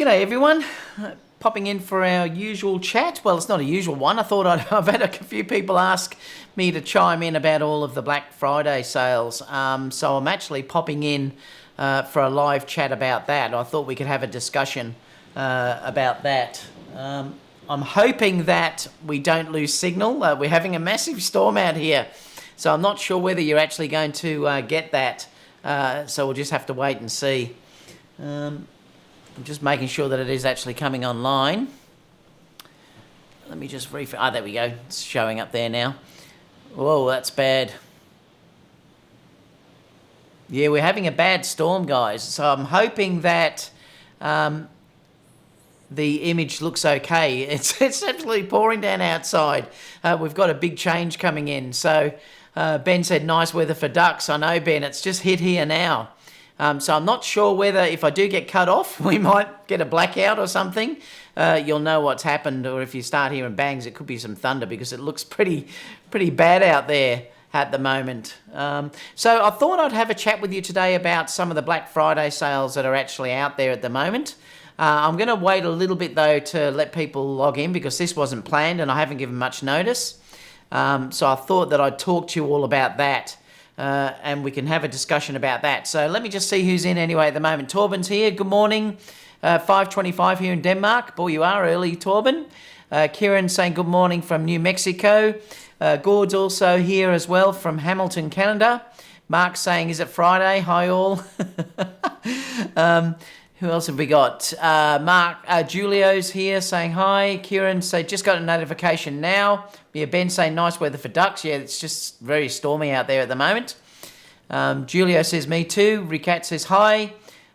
G'day everyone, popping in for our usual chat. Well, it's not a usual one. I thought I've had a few people ask me to chime in about all of the Black Friday sales. So I'm actually popping in for a live chat about that. I thought we could have a discussion about that. I'm hoping that we don't lose signal. We're having a massive storm out here, so I'm not sure whether you're actually going to get that. So we'll just have to wait and see. I'm just making sure that it is actually coming online. Let me just refresh. Ah, there we go. It's showing up there now. Whoa, that's bad. Yeah, we're having a bad storm, guys. So I'm hoping that the image looks okay. It's absolutely pouring down outside. We've got a big change coming in. So Ben said, nice weather for ducks. I know, Ben, it's just hit here now. So I'm not sure whether if I do get cut off, we might get a blackout or something. You'll know what's happened, or if you start hearing bangs, it could be some thunder because it looks pretty bad out there at the moment. So I thought I'd have a chat with you today about some of the Black Friday sales that are actually out there at the moment. I'm going to wait a little bit though to let people log in because this wasn't planned and I haven't given much notice. So I thought that I'd talk to you all about that. And we can have a discussion about that. So let me just see who's in anyway at the moment. Torben's here. Good morning. 5:25 here in Denmark. Boy, you are early, Torben. Kieran saying good morning from New Mexico. Gord's also here as well from Hamilton, Canada. Mark saying, is it Friday? Hi all. Who else have we got? Julio's here saying hi. Kieran say just got a notification now. Yeah, Ben saying nice weather for ducks. Yeah, it's just very stormy out there at the moment. Julio says me too. Ricat says hi.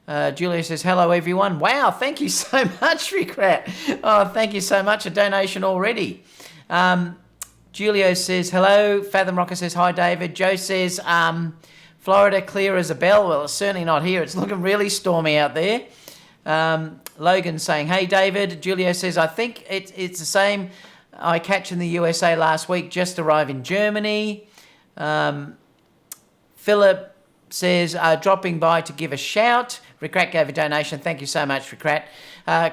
Julio says hello everyone. Wow, thank you so much, Ricat. Oh, thank you so much. A donation already. Julio says hello. Fathom Rocker says hi, David. Joe says Florida clear as a bell. Well, it's certainly not here. It's looking really stormy out there. Logan saying, hey, David. Julio says, I think it's the same I catch in the USA last week, just arrived in Germany. Philip says, dropping by to give a shout. Ricrat gave a donation. Thank you so much, Ricrat.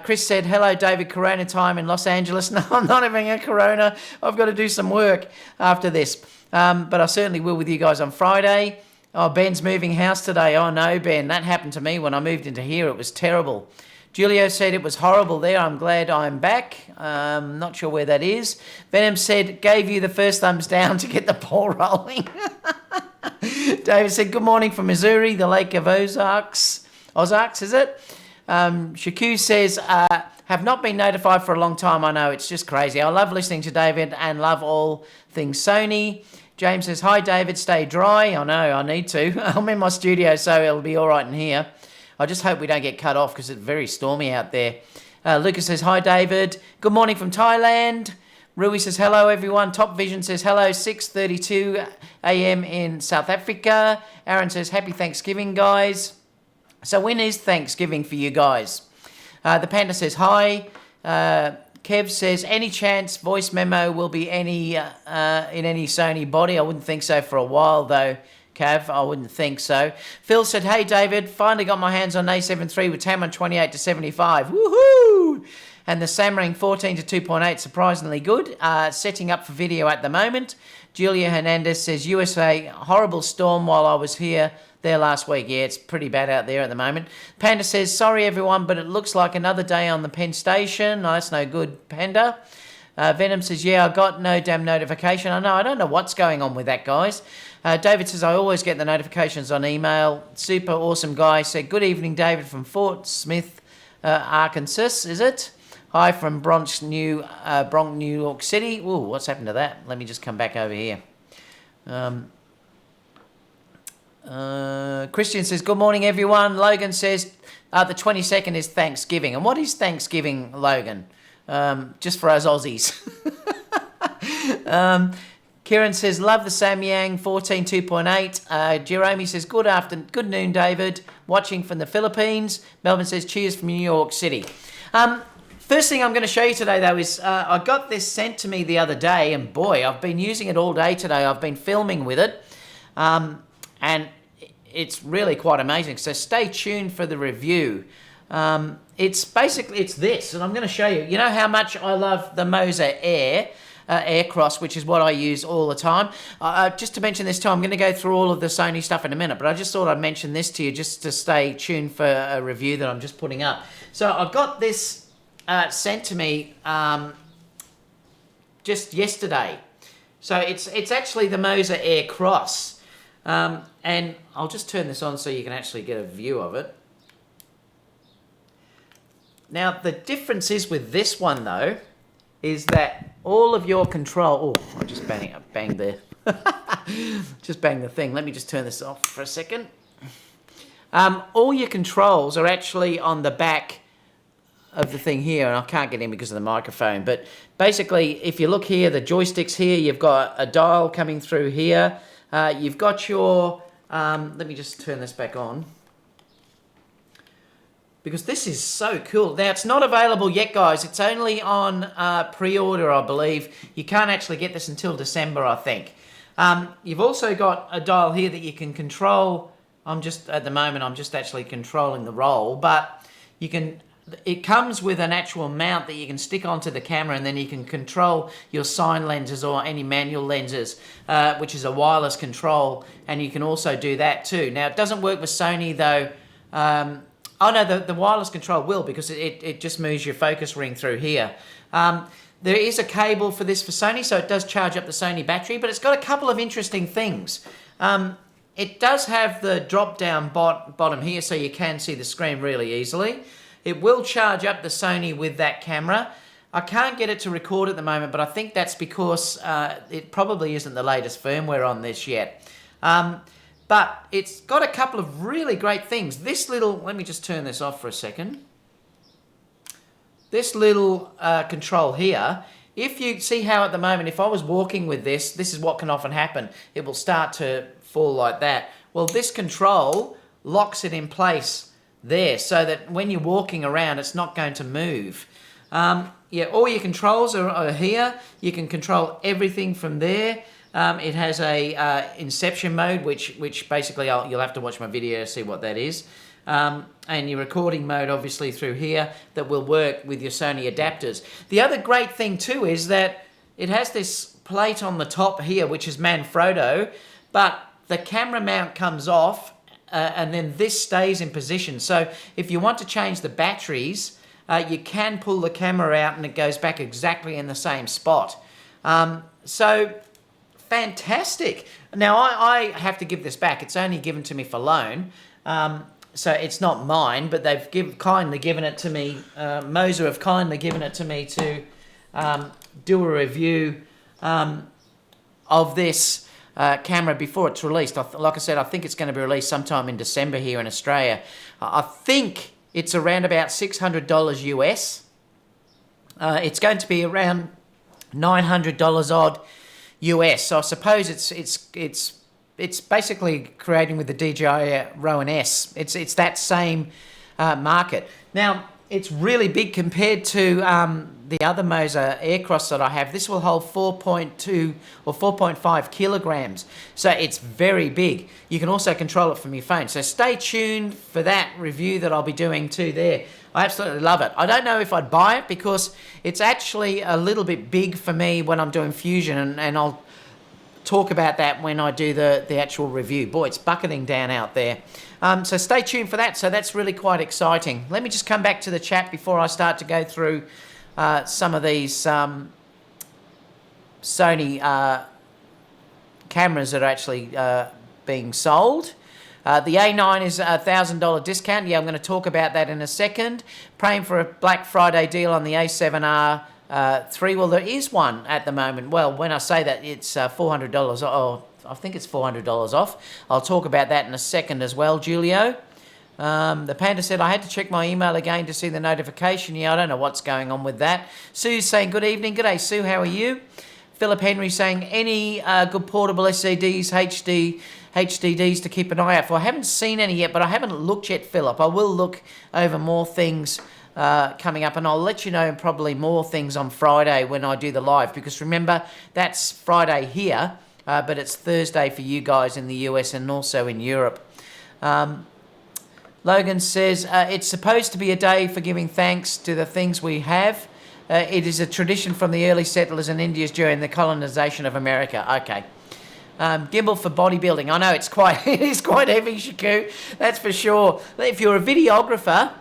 Chris said, hello, David. Corona time in Los Angeles. No, I'm not having a corona. I've got to do some work after this. But I certainly will with you guys on Friday. Oh, Ben's moving house today. Oh, no, Ben. That happened to me when I moved into here. It was terrible. Julio said it was horrible there. I'm glad I'm back. Not sure where that is. Venom said, gave you the first thumbs down to get the ball rolling. David said, good morning from Missouri, the Lake of Ozarks. Ozarks, is it? Shaku says, have not been notified for a long time. I know, it's just crazy. I love listening to David and love all things Sony. James says, hi, David, stay dry. I know, I need to. I'm in my studio, so it'll be all right in here. I just hope we don't get cut off because it's very stormy out there. Lucas says, hi, David. Good morning from Thailand. Rui says, hello, everyone. Top Vision says, hello, 6:32 a.m. in South Africa. Aaron says, happy Thanksgiving, guys. So when is Thanksgiving for you guys? The Panda says, hi. Kev says, any chance voice memo will be in any Sony body? I wouldn't think so for a while, though, Kev. I wouldn't think so. Phil said, hey, David, finally got my hands on a7iii with Tamron 28 to 75. Woohoo! And the a7rii 14 to 2.8, surprisingly good. Setting up for video at the moment. Julia Hernandez says, USA, horrible storm while I was there last week. Yeah, it's pretty bad out there at the moment. Panda says, sorry everyone, but it looks like another day on the Penn Station. No, that's no good, Panda. Venom says, yeah, I got no damn notification. I don't know what's going on with that, guys. David says, I always get the notifications on email. Super awesome guy. Said, good evening, David from Fort Smith, Arkansas, is it? Hi from Bronx, New York City. Ooh, what's happened to that? Let me just come back over here. Christian says, good morning, everyone. Logan says, the 22nd is Thanksgiving. And what is Thanksgiving, Logan? Just for us Aussies. Kieran says, love the Samyang 14 2.8. Jeremy says, good noon, David. Watching from the Philippines. Melvin says, cheers from New York City. First thing I'm going to show you today, though, is I got this sent to me the other day, and boy, I've been using it all day today. I've been filming with it, and it's really quite amazing. So stay tuned for the review It's basically, it's this, and I'm going to show you. You know how much I love the Moza Air, Aircross, which is what I use all the time. Just to mention this too, I'm going to go through all of the Sony stuff in a minute, but I just thought I'd mention this to you just to stay tuned for a review that I'm just putting up. So I've got this sent to me just yesterday. So it's actually the Moza Aircross, and I'll just turn this on so you can actually get a view of it. Now the difference is with this one though, is that all of your control... Oh, I just banged there. Just banged the thing. Let me just turn this off for a second. All your controls are actually on the back of the thing here, and I can't get in because of the microphone, but basically if you look here, the joystick's here, you've got a dial coming through here, you've got your... let me just turn this back on, because this is so cool. Now, it's not available yet, guys. It's only on pre-order, I believe. You can't actually get this until December, I think. You've also got a dial here that you can control. At the moment, I'm just actually controlling the roll, but you can... It comes with an actual mount that you can stick onto the camera, and then you can control your sign lenses or any manual lenses, which is a wireless control, and you can also do that too. Now, it doesn't work with Sony, though. Oh no, the wireless control will, because it just moves your focus ring through here. There is a cable for this for Sony, so it does charge up the Sony battery, but it's got a couple of interesting things. It does have the drop-down bottom here, so you can see the screen really easily. It will charge up the Sony with that camera. I can't get it to record at the moment, but I think that's because it probably isn't the latest firmware on this yet. But it's got a couple of really great things. This little, let me just turn this off for a second. This little control here, if you see how at the moment, if I was walking with this is what can often happen. It will start to fall like that. Well, this control locks it in place there, so that when you're walking around, it's not going to move. Yeah, all your controls are here. You can control everything from there. It has a inception mode, which basically you'll have to watch my video to see what that is. And your recording mode, obviously, through here, that will work with your Sony adapters. The other great thing too is that it has this plate on the top here, which is Manfrotto, but the camera mount comes off, and then this stays in position. So if you want to change the batteries, you can pull the camera out and it goes back exactly in the same spot. So fantastic. Now I have to give this back. It's only given to me for loan. So it's not mine, but they've kindly given it to me. Moza have kindly given it to me to do a review of this camera before it's released. Like I said, I think it's going to be released sometime in December here in Australia. I think it's around about $600 US. It's going to be around $900 odd US. So I suppose it's basically creating with the DJI Ronin S. It's that same market. Now, it's really big compared to the other Moza Aircross that I have. This will hold 4.2 or 4.5 kilograms. So it's very big. You can also control it from your phone. So stay tuned for that review that I'll be doing too there. I absolutely love it. I don't know if I'd buy it because it's actually a little bit big for me when I'm doing Fusion, and I'll talk about that when I do the actual review. Boy, it's bucketing down out there. So stay tuned for that. So that's really quite exciting. Let me just come back to the chat before I start to go through some of these Sony cameras that are actually being sold. The A9 is a $1,000 discount. Yeah, I'm going to talk about that in a second. Praying for a Black Friday deal on the a7R 3. Well, there is one at the moment. Well, when I say that, it's $400. Oh, I think it's $400 off. I'll talk about that in a second as well, Julio. The Panda said, I had to check my email again to see the notification. Yeah, I don't know what's going on with that. Sue's saying, good evening. G'day, Sue. How are you? Philip Henry saying, any good portable SCDs, HDDs to keep an eye out for? I haven't seen any yet, but I haven't looked yet, Philip. I will look over more things coming up, and I'll let you know probably more things on Friday when I do the live, because remember, that's Friday here, but it's Thursday for you guys in the US and also in Europe. Logan says, it's supposed to be a day for giving thanks to the things we have. It is a tradition from the early settlers in India during the colonization of America. Okay. Gimbal for bodybuilding. I know it is quite heavy, Shaku. That's for sure. If you're a videographer,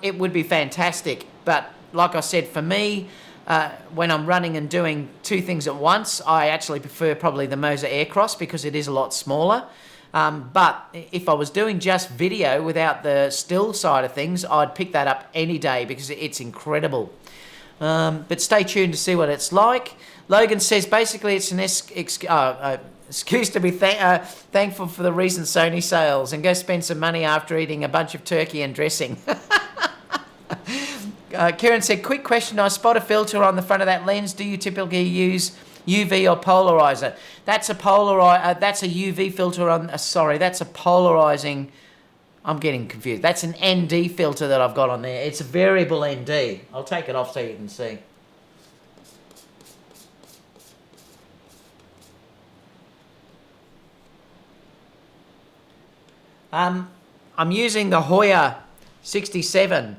it would be fantastic. But like I said, for me, when I'm running and doing two things at once, I actually prefer probably the Moza Air2 because it is a lot smaller. But if I was doing just video without the still side of things, I'd pick that up any day because it's incredible. But stay tuned to see what it's like. Logan says basically it's an excuse to be thankful for the recent Sony sales and go spend some money after eating a bunch of turkey and dressing. Kieran said, quick question, I spot a filter on the front of that lens. Do you typically use UV or polarizer? That's a UV filter on, sorry, that's a polarizing, I'm getting confused. That's an ND filter that I've got on there. It's a variable ND. I'll take it off so you can see. I'm using the Hoya 67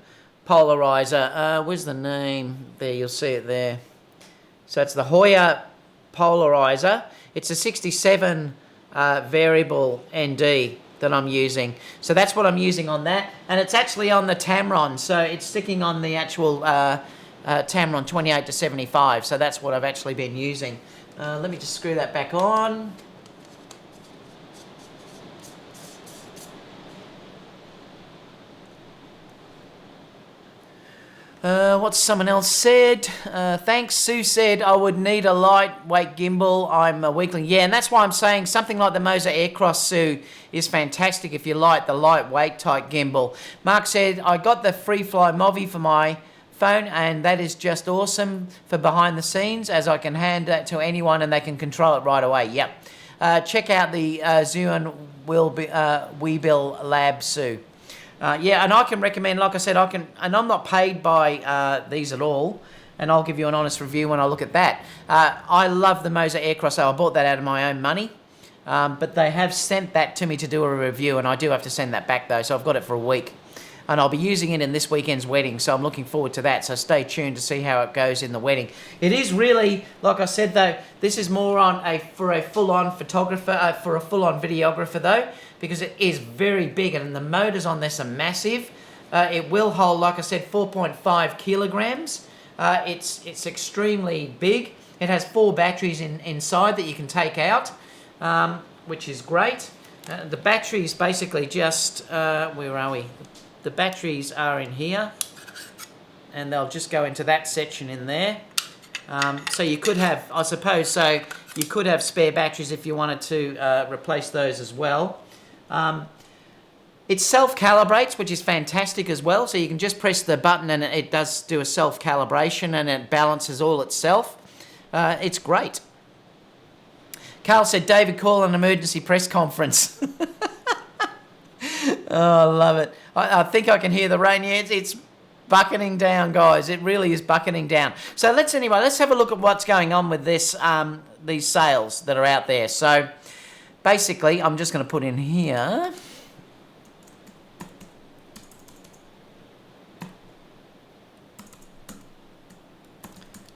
polarizer. Where's the name? There, you'll see it there. So it's the Hoya polarizer. It's a 67 variable ND that I'm using. So that's what I'm using on that. And it's actually on the Tamron. So it's sticking on the actual Tamron 28 to 75. So that's what I've actually been using. Let me just screw that back on. What someone else said, thanks. Sue said, I would need a lightweight gimbal. I'm a weakling. Yeah, and that's why I'm saying something like the Moza Air2, Sue, is fantastic if you like the lightweight type gimbal. Mark said, I got the FreeFly Movi for my phone, and that is just awesome for behind the scenes, as I can hand that to anyone and they can control it right away. Yep. Check out the Zuan Weebill Lab, Sue. Yeah, and I can recommend, like I said, and I'm not paid by these at all, and I'll give you an honest review when I look at that. I love the Moza Air2, so I bought that out of my own money, but they have sent that to me to do a review, and I do have to send that back though, so I've got it for a week. And I'll be using it in this weekend's wedding, so I'm looking forward to that, so stay tuned to see how it goes in the wedding. It is really, like I said though, this is more for a full-on photographer, for a full-on videographer though, because it is very big, and the motors on this are massive. It will hold, like I said, 4.5 kilograms. It's extremely big. It has 4 batteries inside that you can take out, which is great. The batteries basically just, where are we? The batteries are in here, and they'll just go into that section in there. So you could have, I suppose, so you could have spare batteries if you wanted to replace those as well. It self-calibrates, which is fantastic as well. So you can just press the button and it does do a self-calibration and it balances all itself. It's great. Carl said, David, call an emergency press conference. Oh, I love it. I think I can hear the rain. Yeah, it's bucketing down, guys. It really is bucketing down. So let's have a look at what's going on with this, these sales that are out there. So basically, I'm just going to put in here.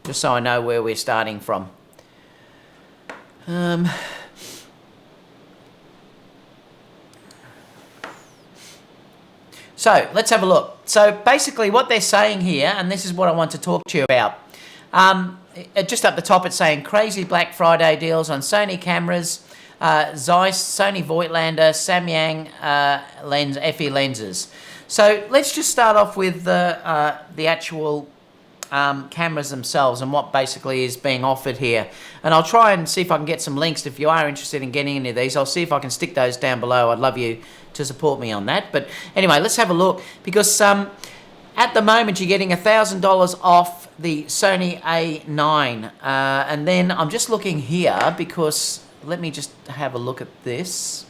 Just so I know where we're starting from. So let's have a look. So basically what they're saying here, and this is what I want to talk to you about. Just up the top it's saying crazy Black Friday deals on Sony cameras, Zeiss, Sony Voigtlander, Samyang lens, FE lenses. So let's just start off with the actual cameras themselves and what basically is being offered here. And I'll try and see if I can get some links if you are interested in getting any of these. I'll see if I can stick those down below. I'd love you to support me on that. But anyway, let's have a look, because at the moment you're getting $1,000 off the Sony A9. And then I'm just looking here because let me just have a look at this.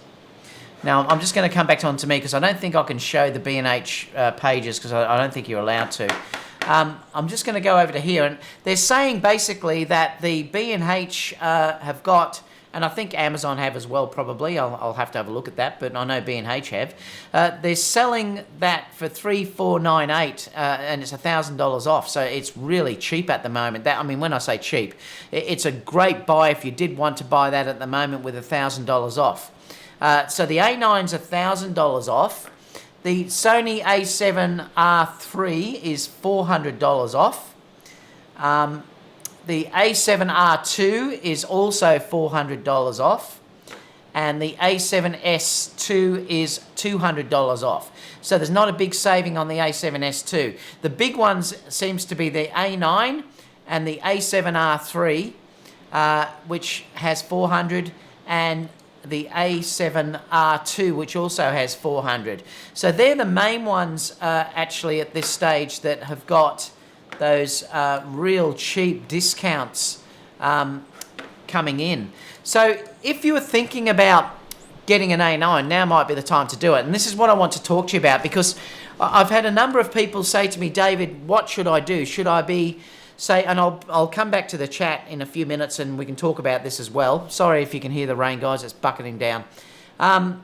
Now, I'm just going to come back on to me because I don't think I can show the B&H pages because I don't think you're allowed to. I'm just going to go over to here, and they're saying basically that the B&H have got and I think Amazon have as well probably. I'll have to have a look at that, but I know B&H have. They're selling that for $3,498, and it's $1,000 off, so it's really cheap at the moment. I mean, when I say cheap, it's a great buy if you did want to buy that at the moment with $1,000 off. So the A9's $1,000 off. The Sony a7R3 is $400 off. The a7R2 is also $400 off. And the a7S2 is $200 off. So there's not a big saving on the a7S2. The big ones seems to be the A9 and the a7R3, which has $400, and the a7R2, which also has $400. So they're the main ones actually at this stage that have got those real cheap discounts coming in. So if you were thinking about getting an A9, now might be the time to do it. And this is what I want to talk to you about, because I've had a number of people say to me, David, what should I do? Should I be... and I'll come back to the chat in a few minutes and we can talk about this as well. Sorry if you can hear the rain, guys, it's bucketing down. At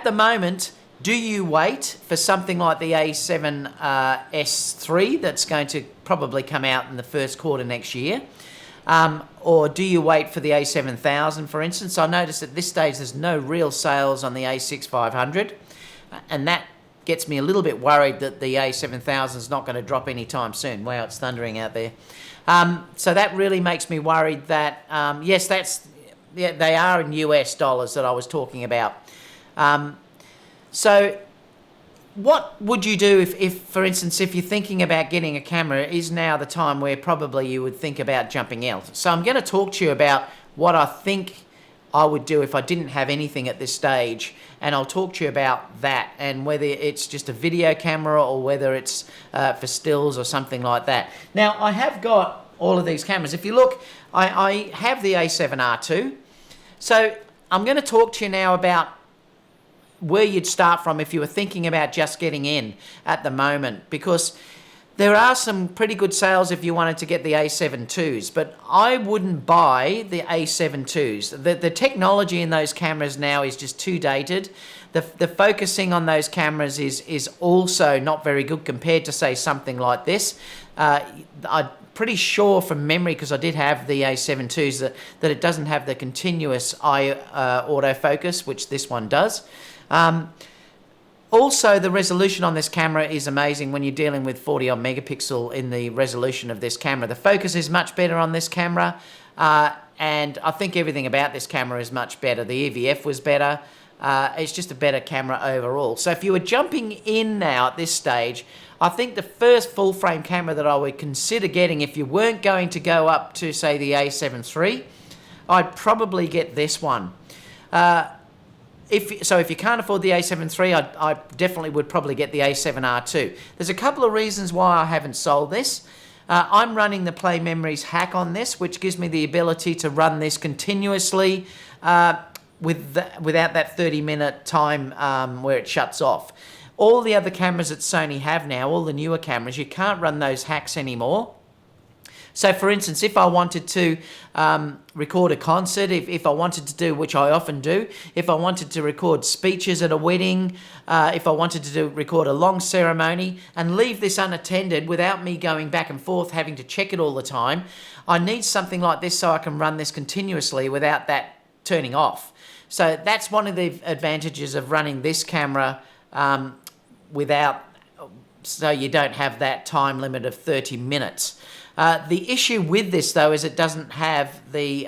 the moment, do you wait for something like the a7S3 that's going to probably come out in the first quarter next year? Or do you wait for the a7000, for instance? I noticed at this stage there's no real sales on the a6500, and that gets me a little bit worried that the a7000 is not going to drop anytime soon. Wow, it's thundering out there. So that really makes me worried that, yes, they are in US dollars that I was talking about. So what would you do if, for instance, if you're thinking about getting a camera, is now the time where probably you would think about jumping out? So I'm going to talk to you about what I think I would do if I didn't have anything at this stage, and I'll talk to you about that and whether it's just a video camera or whether it's for stills or something like that. Now, I have got all of these cameras. If you look, I have the a7R2. So I'm going to talk to you now about where you'd start from if you were thinking about just getting in at the moment, because there are some pretty good sales if you wanted to get the a7 IIs, but I wouldn't buy the a7 IIs. The technology in those cameras now is just too dated. The focusing on those cameras is also not very good compared to, say, something like this. I'm pretty sure from memory, because I did have the a7 IIs, that it doesn't have the continuous eye autofocus, which this one does. Also, the resolution on this camera is amazing when you're dealing with 40 odd megapixel in the resolution of this camera. The focus is much better on this camera, and I think everything about this camera is much better. The EVF was better. It's just a better camera overall. So if you were jumping in now at this stage, I think the first full frame camera that I would consider getting, if you weren't going to go up to, say, the a7 III, I'd probably get this one. If you can't afford the a7 III, I definitely would probably get the a7R2. There's a couple of reasons why I haven't sold this. I'm running the Play Memories hack on this, which gives me the ability to run this continuously without that 30-minute time where it shuts off. All the other cameras that Sony have now, all the newer cameras, you can't run those hacks anymore. So, for instance, if I wanted to record a concert, if I wanted to do, which I often do, if I wanted to record speeches at a wedding, if I wanted to record a long ceremony and leave this unattended without me going back and forth having to check it all the time, I need something like this so I can run this continuously without that turning off. So that's one of the advantages of running this camera so you don't have that time limit of 30 minutes. The issue with this, though, is it doesn't have the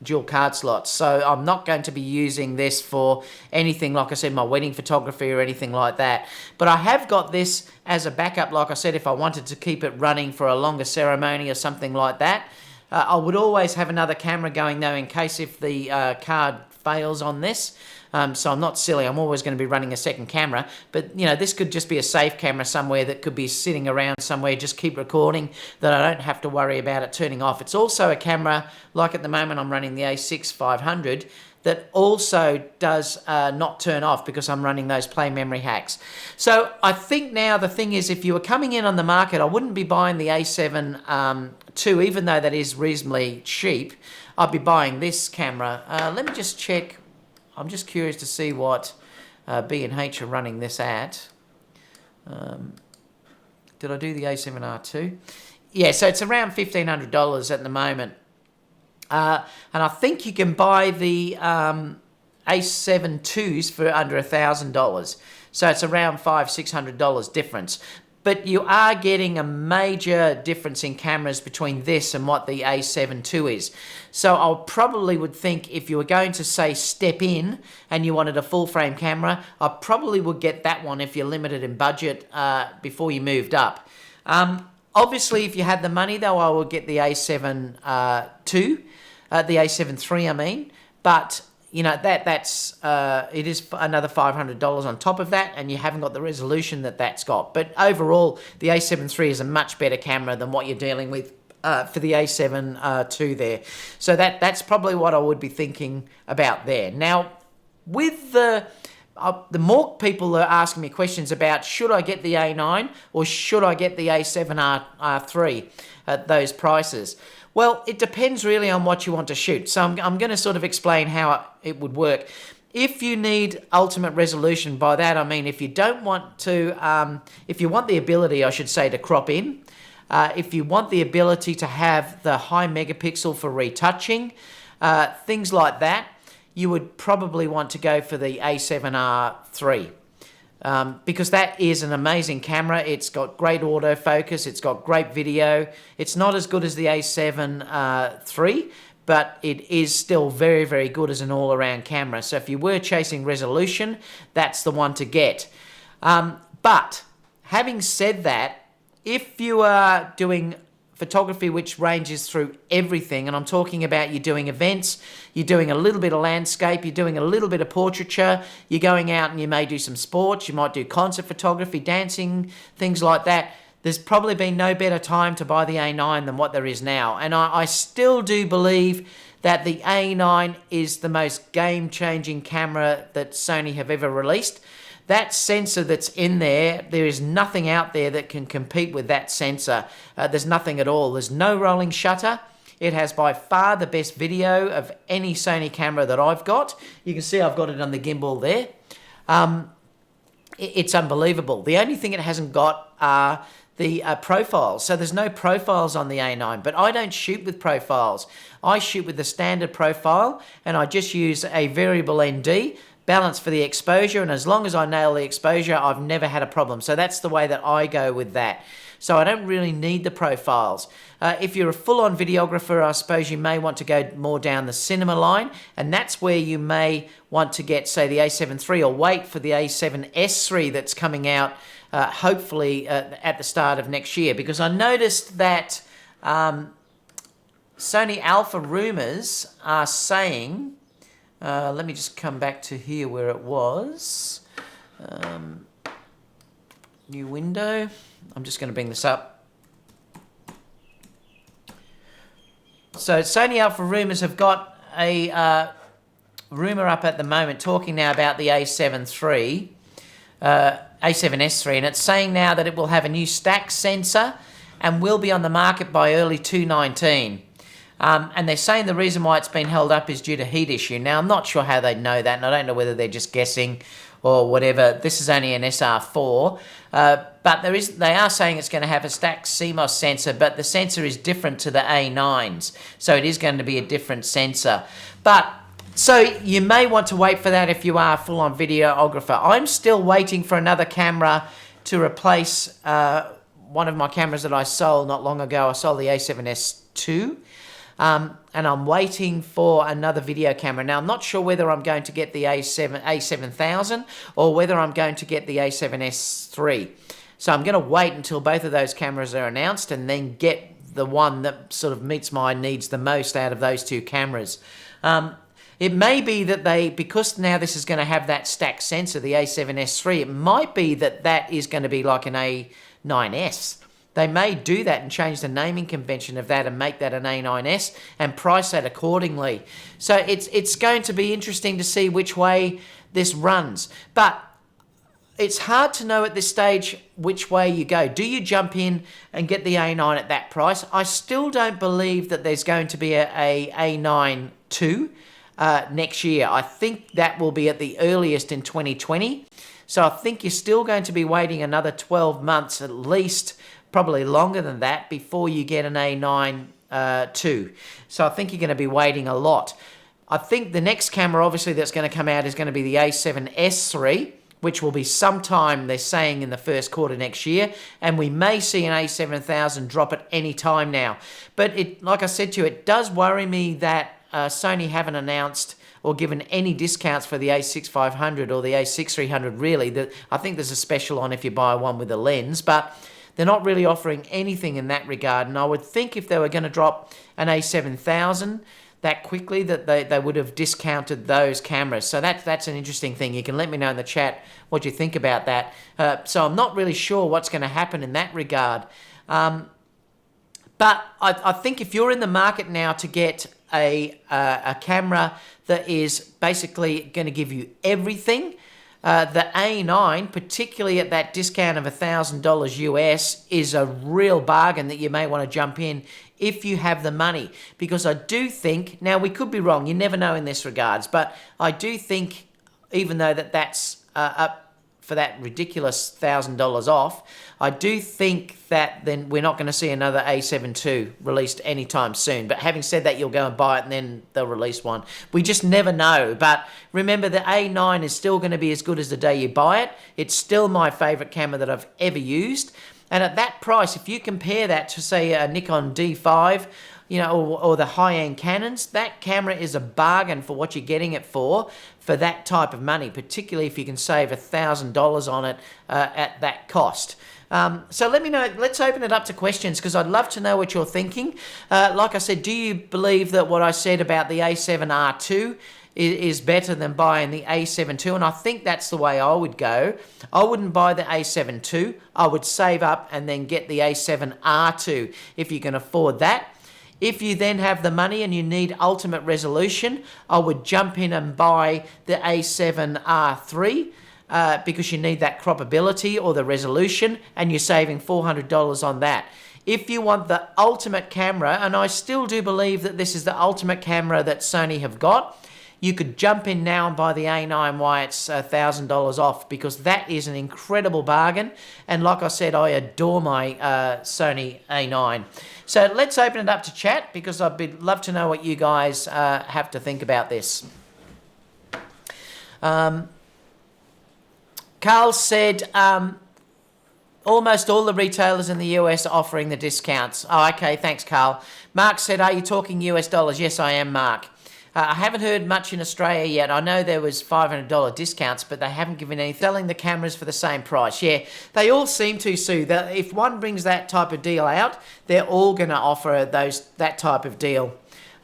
dual card slots. So I'm not going to be using this for anything, like I said, my wedding photography or anything like that. But I have got this as a backup, like I said, if I wanted to keep it running for a longer ceremony or something like that. I would always have another camera going, though, in case if the card fails on this. So I'm not silly. I'm always going to be running a second camera. But, you know, this could just be a safe camera somewhere that could be sitting around somewhere, just keep recording, that I don't have to worry about it turning off. It's also a camera, like at the moment I'm running the a6 500, that also does not turn off because I'm running those play memory hacks. So I think now the thing is, if you were coming in on the market, I wouldn't be buying the a7 II, even though that is reasonably cheap. I'd be buying this camera. Let me just check. I'm just curious to see what B&H are running this at. Did I do the a7R2? Yeah, so it's around $1,500 at the moment. And I think you can buy the a7 IIs for under $1,000. So it's around $500-600 difference. But you are getting a major difference in cameras between this and what the a7 II is. So I probably would think if you were going to, say, step in and you wanted a full frame camera, I probably would get that one if you're limited in budget before you moved up. Obviously, if you had the money, though, I would get the a7 II, the a7 III, I mean. But you know, it is another $500 on top of that, and you haven't got the resolution that's got. But overall, the a7 III is a much better camera than what you're dealing with for the a7 II there. So that's probably what I would be thinking about there. Now, with the more people are asking me questions about, should I get the A9 or should I get the a7R3 at those prices? Well, it depends really on what you want to shoot. So I'm going to sort of explain how it would work. If you need ultimate resolution, by that I mean if you don't want to, if you want the ability, I should say, to crop in, if you want the ability to have the high megapixel for retouching, things like that, you would probably want to go for the a7R3. Because that is an amazing camera. It's got great autofocus, it's got great video. It's not as good as the a7 III, but it is still very, very good as an all-around camera. So if you were chasing resolution, that's the one to get. But having said that, if you are doing photography which ranges through everything, and I'm talking about you're doing events, you're doing a little bit of landscape, you're doing a little bit of portraiture, you're going out and you may do some sports, you might do concert photography, dancing, things like that, there's probably been no better time to buy the A9 than what there is now. And I still do believe that the A9 is the most game-changing camera that Sony have ever released. That sensor that's in there, there is nothing out there that can compete with that sensor. There's nothing at all. There's no rolling shutter. It has by far the best video of any Sony camera that I've got. You can see I've got it on the gimbal there. It's unbelievable. The only thing it hasn't got are the profiles. So there's no profiles on the A9, but I don't shoot with profiles. I shoot with the standard profile, and I just use a variable ND, balance for the exposure, and as long as I nail the exposure, I've never had a problem. So that's the way that I go with that. So I don't really need the profiles. If you're a full-on videographer, I suppose you may want to go more down the cinema line, and that's where you may want to get, say, the a7 III, or wait for the a7S III that's coming out hopefully at the start of next year. Because I noticed that Sony Alpha rumors are saying, let me just come back to here where it was. New window. I'm just going to bring this up. So Sony Alpha rumors have got a rumor up at the moment talking now about the a7 III, a7S III, and it's saying now that it will have a new stack sensor and will be on the market by early 2019. And they're saying the reason why it's been held up is due to heat issue. Now, I'm not sure how they know that, and I don't know whether they're just guessing or whatever. This is only an SR4, but they are saying it's going to have a stacked CMOS sensor, but the sensor is different to the A9s, so it is going to be a different sensor. But so you may want to wait for that if you are a full-on videographer. I'm still waiting for another camera to replace one of my cameras that I sold not long ago. I sold the a7S II. And I'm waiting for another video camera. Now, I'm not sure whether I'm going to get the A7000 or whether I'm going to get the a7S III. So I'm going to wait until both of those cameras are announced and then get the one that sort of meets my needs the most out of those two cameras. It may be that because now this is going to have that stacked sensor, the a7S III, it might be that is going to be like an A9S. They may do that and change the naming convention of that and make that an A9S and price that accordingly. So it's going to be interesting to see which way this runs. But it's hard to know at this stage which way you go. Do you jump in and get the A9 at that price? I still don't believe that there's going to be a A9 II next year. I think that will be at the earliest in 2020. So I think you're still going to be waiting another 12 months at least, probably longer than that, before you get an A9 II. So I think you're going to be waiting a lot. I think the next camera, obviously, that's going to come out is going to be the a7S3, which will be sometime, they're saying, in the first quarter next year. And we may see an a7000 drop at any time now. But like I said to you, it does worry me that Sony haven't announced or given any discounts for the a6500 or the a6300, really. I think there's a special on if you buy one with a lens, but they're not really offering anything in that regard. And I would think if they were going to drop an a7000 that quickly, that they would have discounted those cameras. So that's an interesting thing. You can let me know in the chat what you think about that. So I'm not really sure what's going to happen in that regard. But I think if you're in the market now to get a camera that is basically going to give you everything, the A9, particularly at that discount of $1,000 US, is a real bargain that you may want to jump in if you have the money. Because I do think, now we could be wrong, you never know in this regards, but I do think, even though that's up for that ridiculous $1,000 off, I do think that then we're not going to see another a7 II released anytime soon. But having said that, you'll go and buy it and then they'll release one. We just never know. But remember, the A9 is still going to be as good as the day you buy it. It's still my favorite camera that I've ever used. And at that price, if you compare that to, say, a Nikon D5, you know, or the high-end Canons, that camera is a bargain for what you're getting it for that type of money, particularly if you can save $1,000 on it at that cost. So let me know, let's open it up to questions, because I'd love to know what you're thinking. Like I said, do you believe that what I said about the a7R2 is better than buying the a7 II? And I think that's the way I would go. I wouldn't buy the a7 II. I would save up and then get the a7R2 if you can afford that. If you then have the money and you need ultimate resolution, I would jump in and buy the a7rii because you need that croppability or the resolution, and you're saving $400 on that. If you want the ultimate camera, and I still do believe that this is the ultimate camera that Sony have got, you could jump in now and buy the A9 while it's $1,000 off, because that is an incredible bargain. And like I said, I adore my Sony A9. So let's open it up to chat, because I'd love to know what you guys have to think about this. Carl said, almost all the retailers in the US are offering the discounts. Oh, okay, thanks, Carl. Mark said, are you talking US dollars? Yes, I am, Mark. I haven't heard much in Australia yet. I know there was $500 discounts, but they haven't given any. Selling the cameras for the same price. Yeah, they all seem to, Sue. That if one brings that type of deal out, they're all going to offer that type of deal.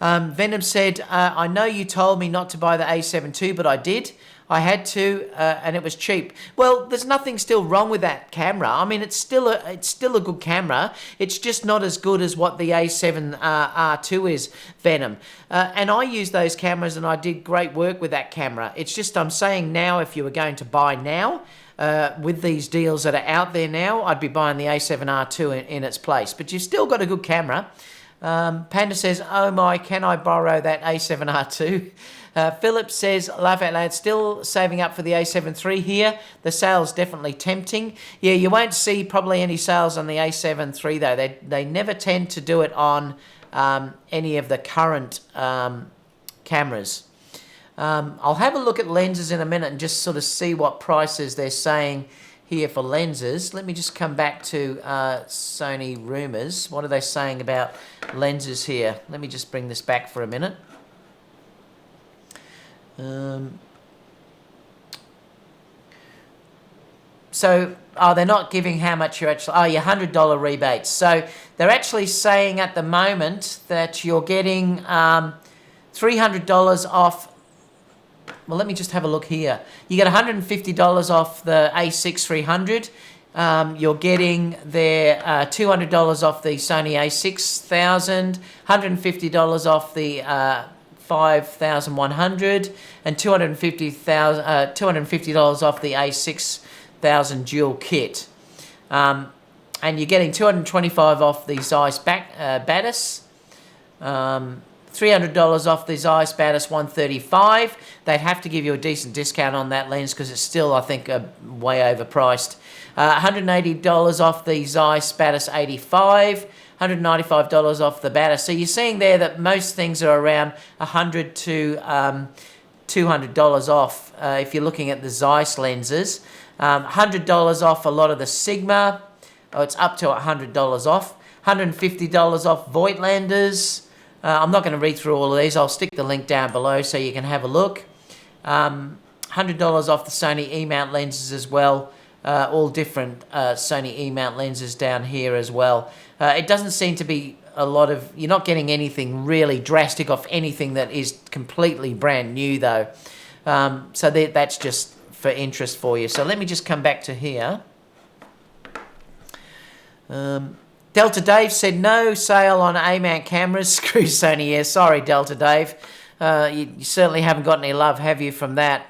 Venom said, I know you told me not to buy the a7 II, but I did. I had to, and it was cheap. Well, there's nothing still wrong with that camera. I mean, it's still a good camera. It's just not as good as what the a7R2 is, Venom. And I use those cameras, and I did great work with that camera. It's just, I'm saying now, if you were going to buy now, with these deals that are out there now, I'd be buying the a7R2 in its place. But you've still got a good camera. Panda says, oh my, can I borrow that a7R2? Philip says, laugh out loud, still saving up for the a7 III here. The sale's definitely tempting. Yeah, you won't see probably any sales on the a7 III though. They never tend to do it on any of the current cameras. I'll have a look at lenses in a minute and just sort of see what prices they're saying here for lenses. Let me just come back to Sony rumors. What are they saying about lenses here? Let me just bring this back for a minute. So, they're not giving how much you're actually, your $100 rebates. So they're actually saying at the moment that you're getting $300 off. Well, let me just have a look here. You get $150 off the A6300, You're getting there $200 off the Sony a6000, $150 off the 5100, and $250 off the a6000 dual kit. And you're getting $225 off the Zeiss Batis, $300 off the Zeiss Batis 135. They'd have to give you a decent discount on that lens because it's still, I think, way overpriced. $180 off the Zeiss Batis 85, $195 off the Batis. So you're seeing there that most things are around $100 to $200 off if you're looking at the Zeiss lenses. $100 off a lot of the Sigma. Oh, it's up to $100 off. $150 off Voigtlanders. I'm not going to read through all of these. I'll stick the link down below so you can have a look. $100 off the Sony E-mount lenses as well. All different Sony E-mount lenses down here as well. It doesn't seem to be a lot of... You're not getting anything really drastic off anything that is completely brand new though. So that's just for interest for you. So let me just come back to here. Delta Dave said no sale on A-mount cameras. Screw Sony. Yeah, sorry, Delta Dave. You certainly haven't got any love, have you, from that?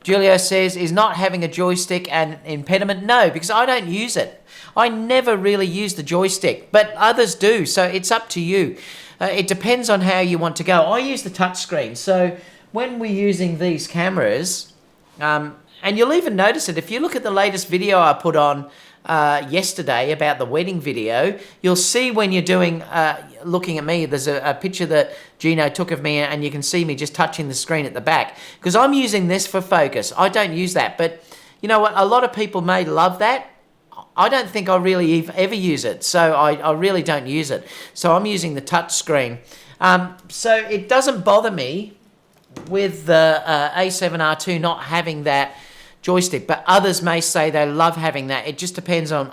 Julio says, is not having a joystick an impediment? No, because I don't use it. I never really use the joystick, but others do, so it's up to you. It depends on how you want to go. I use the touchscreen, so when we're using these cameras, and you'll even notice it, if you look at the latest video I put on yesterday about the wedding video, you'll see when you're doing, looking at me, there's a picture that Gino took of me and you can see me just touching the screen at the back because I'm using this for focus. I don't use that, but you know what? A lot of people may love that. I don't think I really ever use it, so I really don't use it. So I'm using the touch screen. So it doesn't bother me with the a7R2 not having that joystick, but others may say they love having that. It just depends on